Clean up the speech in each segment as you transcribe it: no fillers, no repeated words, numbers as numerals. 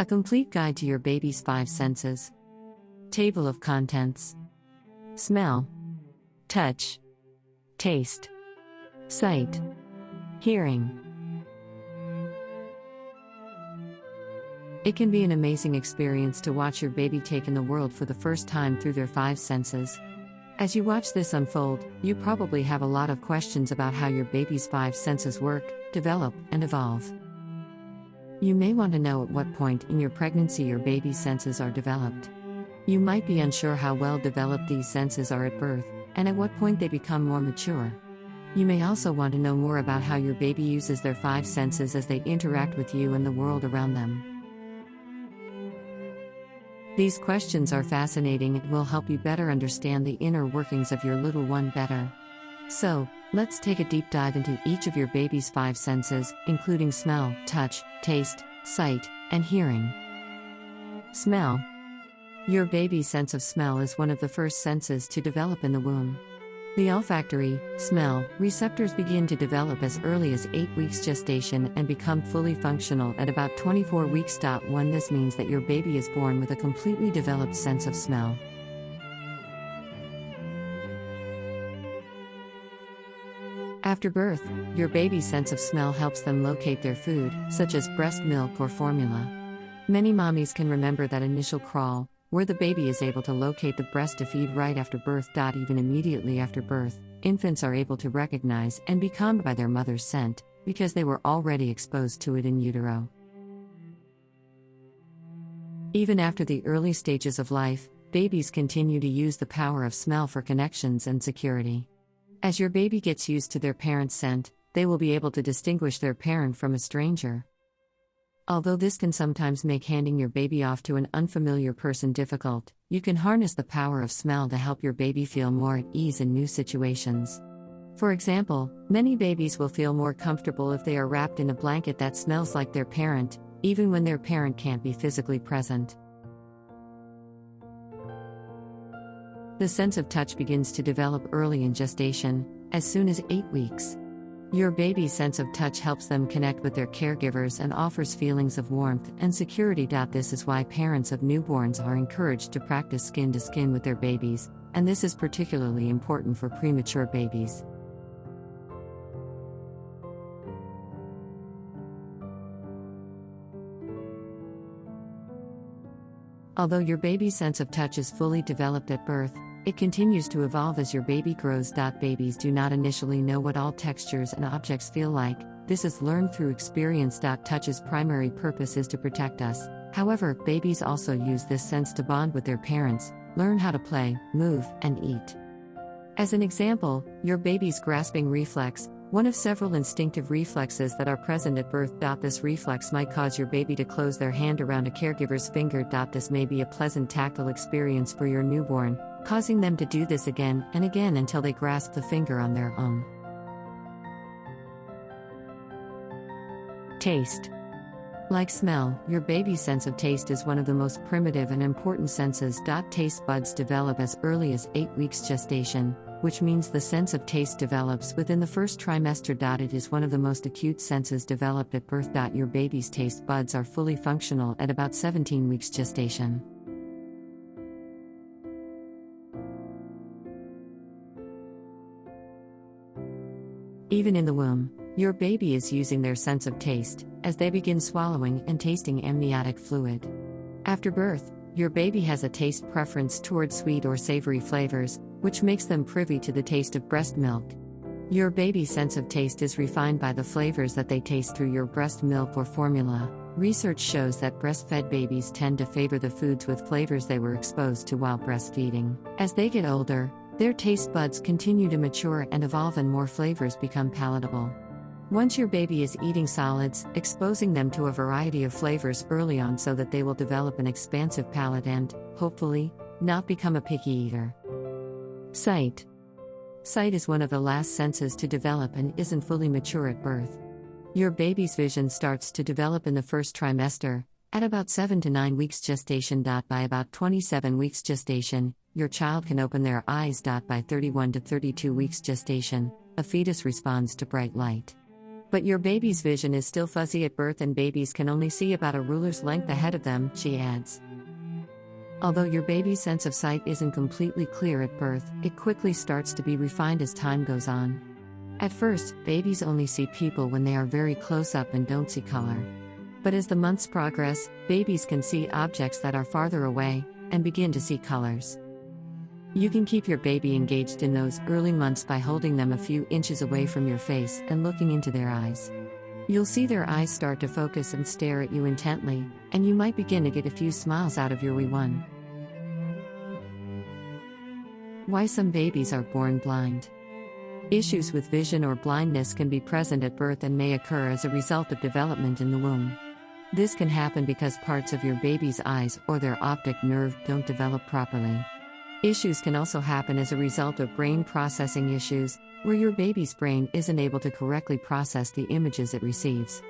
A complete guide to your baby's 5 senses. Table of contents. Smell, touch, taste, sight, hearing. It can be an amazing experience to watch your baby take in the world for the first time through their 5 senses. As you watch this unfold, you probably have a lot of questions about how your baby's 5 senses work, develop, and evolve. You may want to know at what point in your pregnancy your baby's senses are developed. You might be unsure how well developed these senses are at birth, and at what point they become more mature. You may also want to know more about how your baby uses their 5 senses as they interact with you and the world around them. These questions are fascinating and will help you better understand the inner workings of your little one better. So, let's take a deep dive into each of your baby's 5 senses, including smell, touch, taste, sight, and hearing. Smell. Your baby's sense of smell is one of the first senses to develop in the womb. The olfactory, smell, receptors begin to develop as early as 8 weeks gestation and become fully functional at about 24 weeks. 1 This means that your baby is born with a completely developed sense of smell. After birth, your baby's sense of smell helps them locate their food, such as breast milk or formula. Many mommies can remember that initial crawl, where the baby is able to locate the breast to feed right after birth. Even immediately after birth, infants are able to recognize and be calmed by their mother's scent, because they were already exposed to it in utero. Even after the early stages of life, babies continue to use the power of smell for connections and security. As your baby gets used to their parent's scent, they will be able to distinguish their parent from a stranger. Although this can sometimes make handing your baby off to an unfamiliar person difficult, you can harness the power of smell to help your baby feel more at ease in new situations. For example, many babies will feel more comfortable if they are wrapped in a blanket that smells like their parent, even when their parent can't be physically present. The sense of touch begins to develop early in gestation, as soon as 8 weeks. Your baby's sense of touch helps them connect with their caregivers and offers feelings of warmth and security. This is why parents of newborns are encouraged to practice skin to skin with their babies, and this is particularly important for premature babies. Although your baby's sense of touch is fully developed at birth, it continues to evolve as your baby grows. Babies do not initially know what all textures and objects feel like. This is learned through experience. Touch's primary purpose is to protect us. However, babies also use this sense to bond with their parents, learn how to play, move, and eat. As an example, your baby's grasping reflex, one of several instinctive reflexes that are present at birth. This reflex might cause your baby to close their hand around a caregiver's finger. This may be a pleasant tactile experience for your newborn, causing them to do this again and again until they grasp the finger on their own. Taste. Like smell, your baby's sense of taste is one of the most primitive and important senses. Taste buds develop as early as 8 weeks gestation, which means the sense of taste develops within the first trimester. It is one of the most acute senses developed at birth. Your baby's taste buds are fully functional at about 17 weeks gestation. Even in the womb, your baby is using their sense of taste, as they begin swallowing and tasting amniotic fluid. After birth, your baby has a taste preference toward sweet or savory flavors, which makes them privy to the taste of breast milk. Your baby's sense of taste is refined by the flavors that they taste through your breast milk or formula. Research shows that breastfed babies tend to favor the foods with flavors they were exposed to while breastfeeding. As they get older, their taste buds continue to mature and evolve and more flavors become palatable. Once your baby is eating solids, exposing them to a variety of flavors early on so that they will develop an expansive palate and, hopefully, not become a picky eater. Sight. Sight is one of the last senses to develop and isn't fully mature at birth. Your baby's vision starts to develop in the first trimester, at about 7 to 9 weeks gestation. By about 27 weeks gestation, your child can open their eyes. By 31 to 32 weeks gestation, a fetus responds to bright light. But your baby's vision is still fuzzy at birth, and babies can only see about a ruler's length ahead of them, she adds. Although your baby's sense of sight isn't completely clear at birth, it quickly starts to be refined as time goes on. At first, babies only see people when they are very close up and don't see color. But as the months progress, babies can see objects that are farther away and begin to see colors. You can keep your baby engaged in those early months by holding them a few inches away from your face and looking into their eyes. You'll see their eyes start to focus and stare at you intently, and you might begin to get a few smiles out of your wee one. Why some babies are born blind. Issues with vision or blindness can be present at birth and may occur as a result of development in the womb. This can happen because parts of your baby's eyes or their optic nerve don't develop properly. Issues can also happen as a result of brain processing issues, where your baby's brain isn't able to correctly process the images it receives.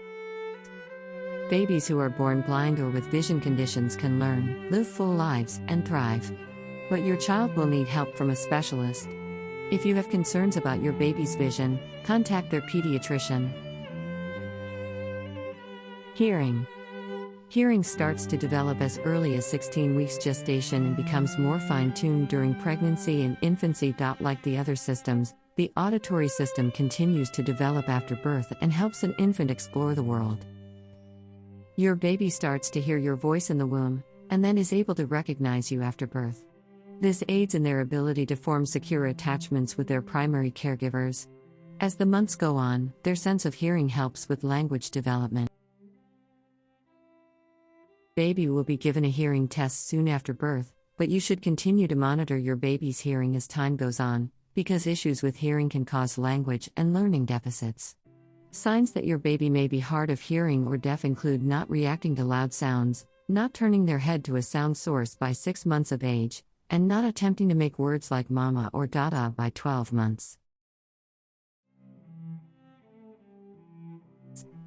Babies who are born blind or with vision conditions can learn, live full lives, and thrive. But your child will need help from a specialist. If you have concerns about your baby's vision, contact their pediatrician. Hearing. Hearing starts to develop as early as 16 weeks gestation and becomes more fine-tuned during pregnancy and infancy. Like the other systems, the auditory system continues to develop after birth and helps an infant explore the world. Your baby starts to hear your voice in the womb, and then is able to recognize you after birth. This aids in their ability to form secure attachments with their primary caregivers. As the months go on, their sense of hearing helps with language development. Baby will be given a hearing test soon after birth, but you should continue to monitor your baby's hearing as time goes on, because issues with hearing can cause language and learning deficits. Signs that your baby may be hard of hearing or deaf include not reacting to loud sounds, not turning their head to a sound source by 6 months of age, and not attempting to make words like mama or dada by 12 months.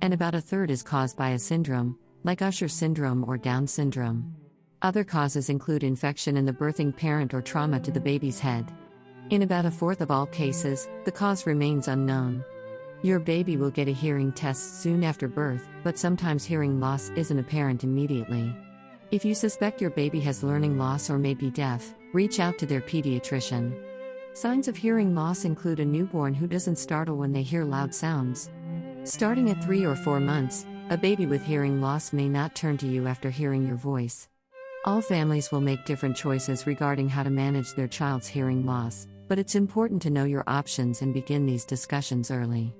And about a third is caused by a syndrome, like Usher syndrome or Down syndrome. Other causes include infection in the birthing parent or trauma to the baby's head. In about a fourth of all cases, the cause remains unknown. Your baby will get a hearing test soon after birth, but sometimes hearing loss isn't apparent immediately. If you suspect your baby has learning loss or may be deaf, reach out to their pediatrician. Signs of hearing loss include a newborn who doesn't startle when they hear loud sounds. Starting at 3 or 4 months, a baby with hearing loss may not turn to you after hearing your voice. All families will make different choices regarding how to manage their child's hearing loss, but it's important to know your options and begin these discussions early.